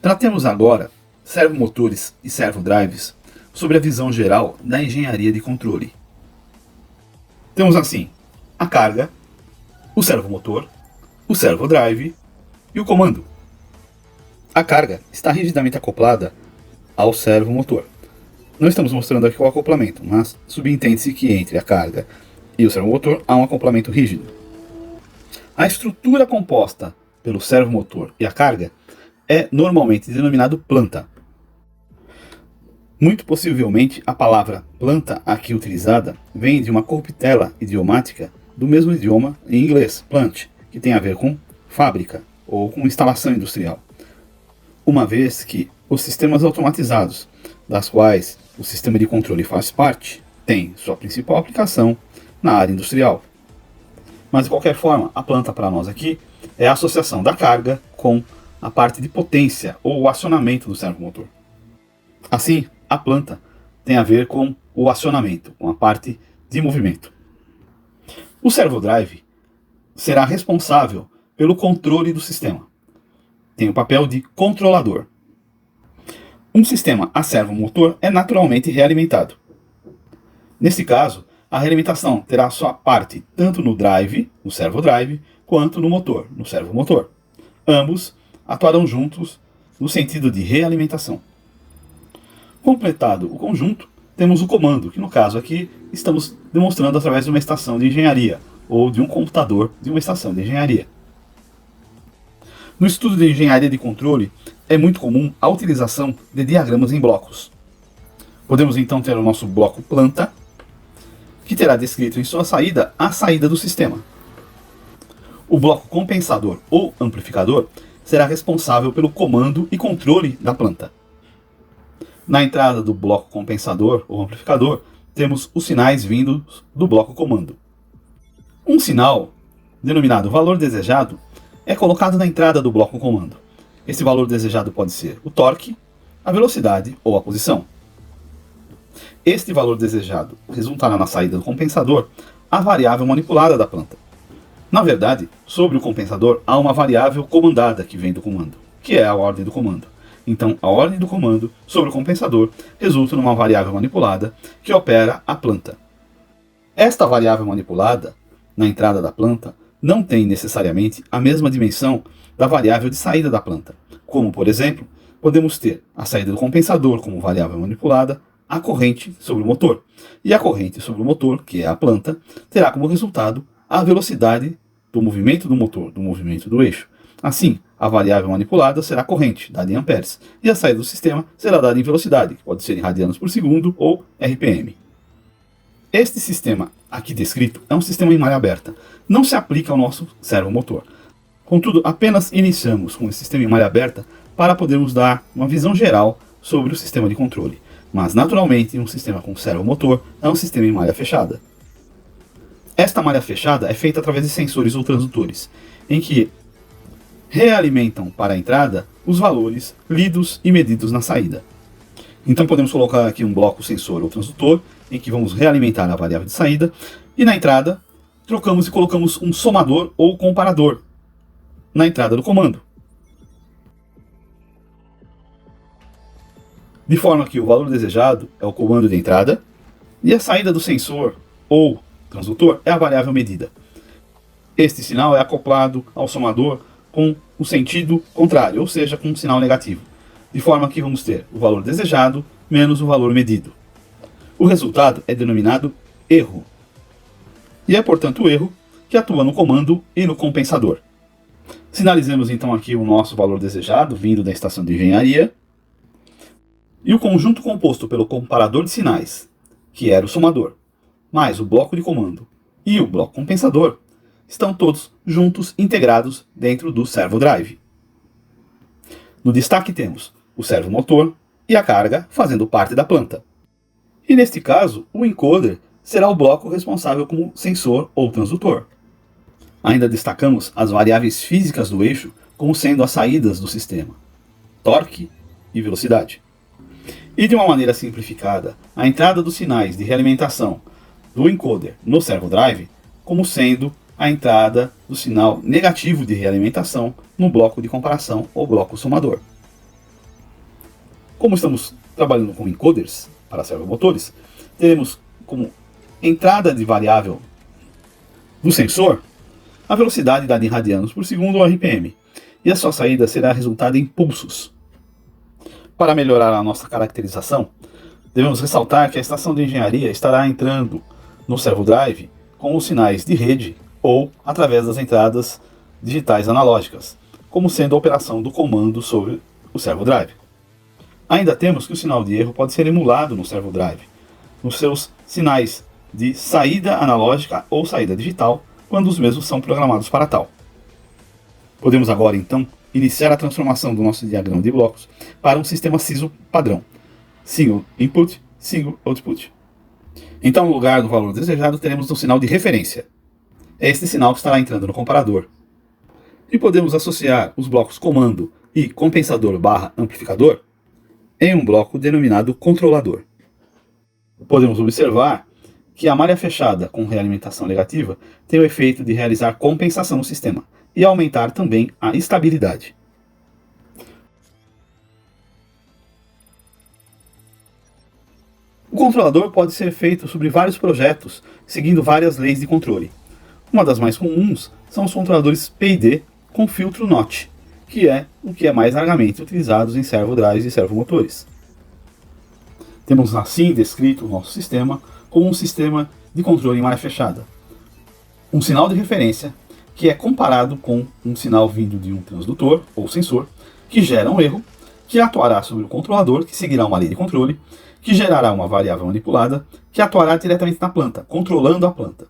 Tratemos agora servomotores e servodrives sobre a visão geral da engenharia de controle. Temos assim a carga, o servomotor, o servodrive e o comando. A carga está rigidamente acoplada ao servomotor. Não estamos mostrando aqui o acoplamento, mas subentende-se que entre a carga e o servomotor há um acoplamento rígido. A estrutura composta pelo servomotor e a carga é normalmente denominado planta. Muito possivelmente a palavra planta aqui utilizada vem de uma corruptela idiomática do mesmo idioma em inglês, plant, que tem a ver com fábrica ou com instalação industrial. Uma vez que os sistemas automatizados, das quais o sistema de controle faz parte, têm sua principal aplicação na área industrial. Mas de qualquer forma, a planta para nós aqui é a associação da carga com a parte de potência ou o acionamento do servomotor. Assim, a planta tem a ver com o acionamento, com a parte de movimento. O servodrive será responsável pelo controle do sistema. Tem o papel de controlador. Um sistema a servomotor é naturalmente realimentado. Nesse caso, a realimentação terá sua parte tanto no drive, no servodrive, quanto no motor, no servomotor. Ambos atuarão juntos no sentido de realimentação. Completado o conjunto, temos o comando, que no caso aqui estamos demonstrando através de uma estação de engenharia, ou de um computador de uma estação de engenharia. No estudo de engenharia de controle, é muito comum a utilização de diagramas em blocos. Podemos então ter o nosso bloco planta, que terá descrito em sua saída a saída do sistema. O bloco compensador ou amplificador será responsável pelo comando e controle da planta. Na entrada do bloco compensador ou amplificador, temos os sinais vindos do bloco comando. Um sinal, denominado valor desejado, é colocado na entrada do bloco comando. Esse valor desejado pode ser o torque, a velocidade ou a posição. Este valor desejado resultará na saída do compensador a variável manipulada da planta. Na verdade, sobre o compensador há uma variável comandada que vem do comando, que é a ordem do comando. Então, a ordem do comando sobre o compensador resulta numa variável manipulada que opera a planta. Esta variável manipulada, na entrada da planta, não tem necessariamente a mesma dimensão da variável de saída da planta. Como, por exemplo, podemos ter a saída do compensador como variável manipulada, a corrente sobre o motor. E a corrente sobre o motor, que é a planta, terá como resultado a velocidade do movimento do motor, do movimento do eixo. Assim, a variável manipulada será a corrente, dada em amperes, e a saída do sistema será dada em velocidade, que pode ser em radianos por segundo ou RPM. Este sistema aqui descrito é um sistema em malha aberta. Não se aplica ao nosso servomotor. Contudo, apenas iniciamos com esse sistema em malha aberta para podermos dar uma visão geral sobre o sistema de controle. Mas, naturalmente, um sistema com servomotor é um sistema em malha fechada. Esta malha fechada é feita através de sensores ou transdutores, em que realimentam para a entrada os valores lidos e medidos na saída. Então podemos colocar aqui um bloco sensor ou transdutor, em que vamos realimentar a variável de saída, e na entrada trocamos e colocamos um somador ou comparador na entrada do comando. De forma que o valor desejado é o comando de entrada, e a saída do sensor ou transdutor é a variável medida. Este sinal é acoplado ao somador com o sentido contrário, ou seja, com um sinal negativo, de forma que vamos ter o valor desejado menos o valor medido. O resultado é denominado erro, e é, portanto, o erro que atua no comando e no compensador. Sinalizemos então aqui o nosso valor desejado, vindo da estação de engenharia, e o conjunto composto pelo comparador de sinais, que era o somador, mais o bloco de comando e o bloco compensador, estão todos juntos integrados dentro do servodrive. No destaque temos o servomotor e a carga fazendo parte da planta. E neste caso, o encoder será o bloco responsável como sensor ou transdutor. Ainda destacamos as variáveis físicas do eixo como sendo as saídas do sistema, torque e velocidade. E de uma maneira simplificada, a entrada dos sinais de realimentação do encoder no servodrive como sendo a entrada do sinal negativo de realimentação no bloco de comparação ou bloco somador. Como estamos trabalhando com encoders para servomotores, teremos como entrada de variável do sensor a velocidade dada em radianos por segundo, ou RPM, e a sua saída será resultada em pulsos. Para melhorar a nossa caracterização, devemos ressaltar que a estação de engenharia estará entrando no servo drive com os sinais de rede ou através das entradas digitais analógicas, como sendo a operação do comando sobre o servo drive. Ainda temos que o sinal de erro pode ser emulado no servo drive, nos seus sinais de saída analógica ou saída digital, quando os mesmos são programados para tal. Podemos agora, então, iniciar a transformação do nosso diagrama de blocos para um sistema SISO padrão, Single Input, Single Output. Então, no lugar do valor desejado, teremos um sinal de referência. É este sinal que estará entrando no comparador. E podemos associar os blocos comando e compensador/amplificador em um bloco denominado controlador. Podemos observar que a malha fechada com realimentação negativa tem o efeito de realizar compensação no sistema e aumentar também a estabilidade. O controlador pode ser feito sobre vários projetos, seguindo várias leis de controle. Uma das mais comuns são os controladores PID com filtro NOT, que é o que é mais largamente utilizado em servo-drives e servomotores. Temos assim descrito o nosso sistema como um sistema de controle em malha fechada. Um sinal de referência que é comparado com um sinal vindo de um transdutor ou sensor, que gera um erro, que atuará sobre o controlador, que seguirá uma lei de controle, que gerará uma variável manipulada, que atuará diretamente na planta, controlando a planta.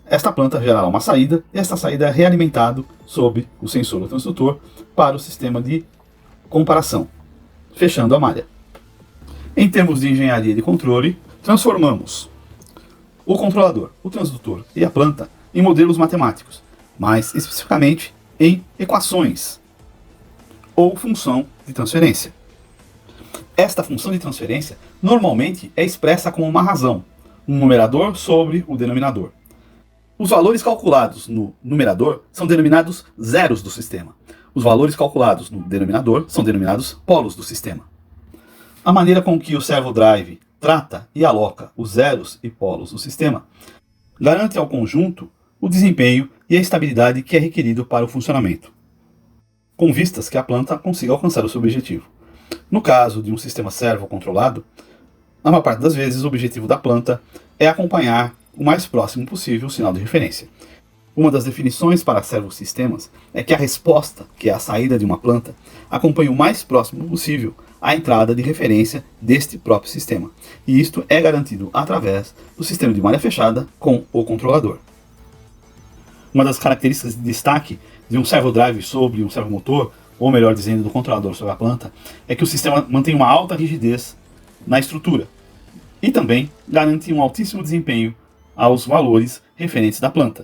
Esta planta gerará uma saída, e esta saída é realimentado sob o sensor ou transdutor para o sistema de comparação, fechando a malha. Em termos de engenharia de controle, transformamos o controlador, o transdutor e a planta em modelos matemáticos, mais especificamente em equações ou função de transferência. Esta função de transferência normalmente é expressa como uma razão, um numerador sobre o denominador. Os valores calculados no numerador são denominados zeros do sistema. Os valores calculados no denominador são denominados polos do sistema. A maneira com que o servo drive trata e aloca os zeros e polos do sistema garante ao conjunto o desempenho e a estabilidade que é requerido para o funcionamento, com vistas que a planta consiga alcançar o seu objetivo. No caso de um sistema servo controlado, na maior parte das vezes o objetivo da planta é acompanhar o mais próximo possível o sinal de referência. Uma das definições para servosistemas é que a resposta, que é a saída de uma planta, acompanhe o mais próximo possível a entrada de referência deste próprio sistema. E isto é garantido através do sistema de malha fechada com o controlador. Uma das características de destaque de um servo drive sobre um servomotor, ou melhor dizendo, do controlador sobre a planta, é que o sistema mantém uma alta rigidez na estrutura e também garante um altíssimo desempenho aos valores referentes da planta.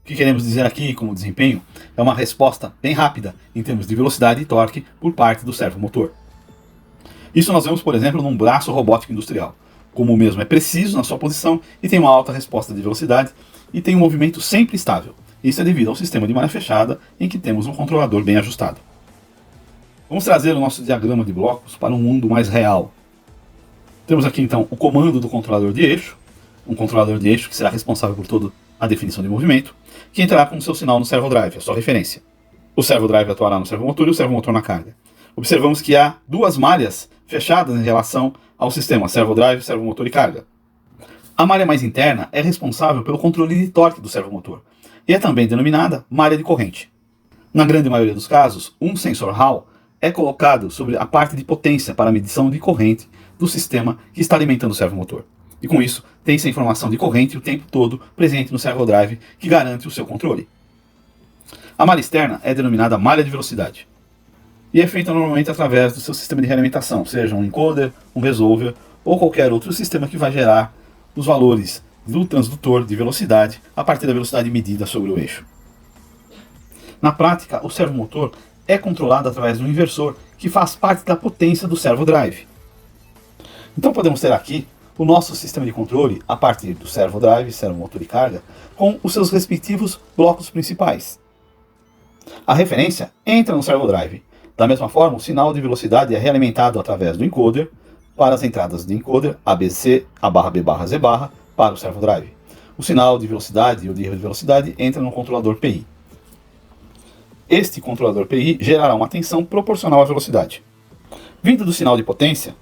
O que queremos dizer aqui como desempenho é uma resposta bem rápida em termos de velocidade e torque por parte do servomotor. Isso nós vemos, por exemplo, num braço robótico industrial. Como o mesmo é preciso na sua posição e tem uma alta resposta de velocidade e tem um movimento sempre estável. Isso é devido ao sistema de malha fechada em que temos um controlador bem ajustado. Vamos trazer o nosso diagrama de blocos para um mundo mais real. Temos aqui então o comando do controlador de eixo, um controlador de eixo que será responsável por toda a definição de movimento, que entrará com o seu sinal no servo drive, a sua referência. O servo drive atuará no servomotor e o servomotor na carga. Observamos que há duas malhas fechadas em relação ao sistema servo drive, servomotor e carga. A malha mais interna é responsável pelo controle de torque do servomotor e é também denominada malha de corrente. Na grande maioria dos casos, um sensor Hall é colocado sobre a parte de potência para a medição de corrente do sistema que está alimentando o servomotor. E com isso, tem-se a informação de corrente o tempo todo presente no servo drive que garante o seu controle. A malha externa é denominada malha de velocidade e é feita normalmente através do seu sistema de realimentação, seja um encoder, um resolver ou qualquer outro sistema que vai gerar os valores do transdutor de velocidade a partir da velocidade medida sobre o eixo. Na prática, o servomotor é controlado através de um inversor que faz parte da potência do servo drive. Então podemos ter aqui o nosso sistema de controle a partir do servo drive, servomotor e carga, com os seus respectivos blocos principais. A referência entra no servo drive, Da mesma forma, o sinal de velocidade é realimentado através do encoder para as entradas de encoder ABC, A/B/Z/ para o servo drive. O sinal de velocidade ou de erro de velocidade entra no controlador PI. Este controlador PI gerará uma tensão proporcional à velocidade. Vindo do sinal de potência,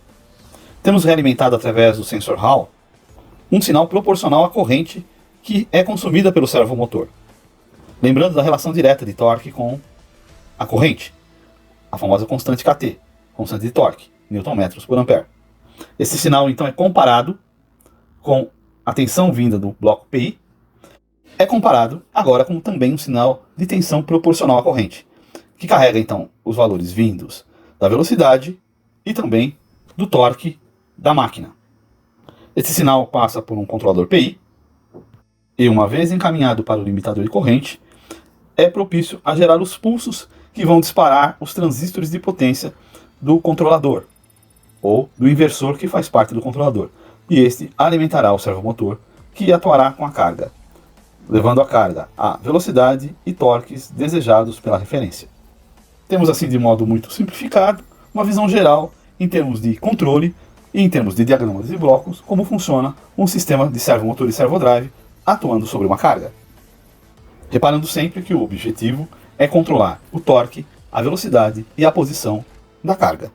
temos realimentado através do sensor Hall um sinal proporcional à corrente que é consumida pelo servomotor. Lembrando da relação direta de torque com a corrente, a famosa constante Kt, constante de torque, Nm por ampere. Esse sinal então é comparado com a tensão vinda do bloco PI, é comparado agora com também um sinal de tensão proporcional à corrente, que carrega então os valores vindos da velocidade e também do torque da máquina. Esse sinal passa por um controlador PI e, uma vez encaminhado para o limitador de corrente, é propício a gerar os pulsos que vão disparar os transistores de potência do controlador ou do inversor que faz parte do controlador, e este alimentará o servomotor, que atuará com a carga, levando a carga à velocidade e torques desejados pela referência. Temos assim, de modo muito simplificado, uma visão geral em termos de controle e em termos de diagramas de blocos, como funciona um sistema de servomotor e servodrive atuando sobre uma carga. Reparando sempre que o objetivo é controlar o torque, a velocidade e a posição da carga.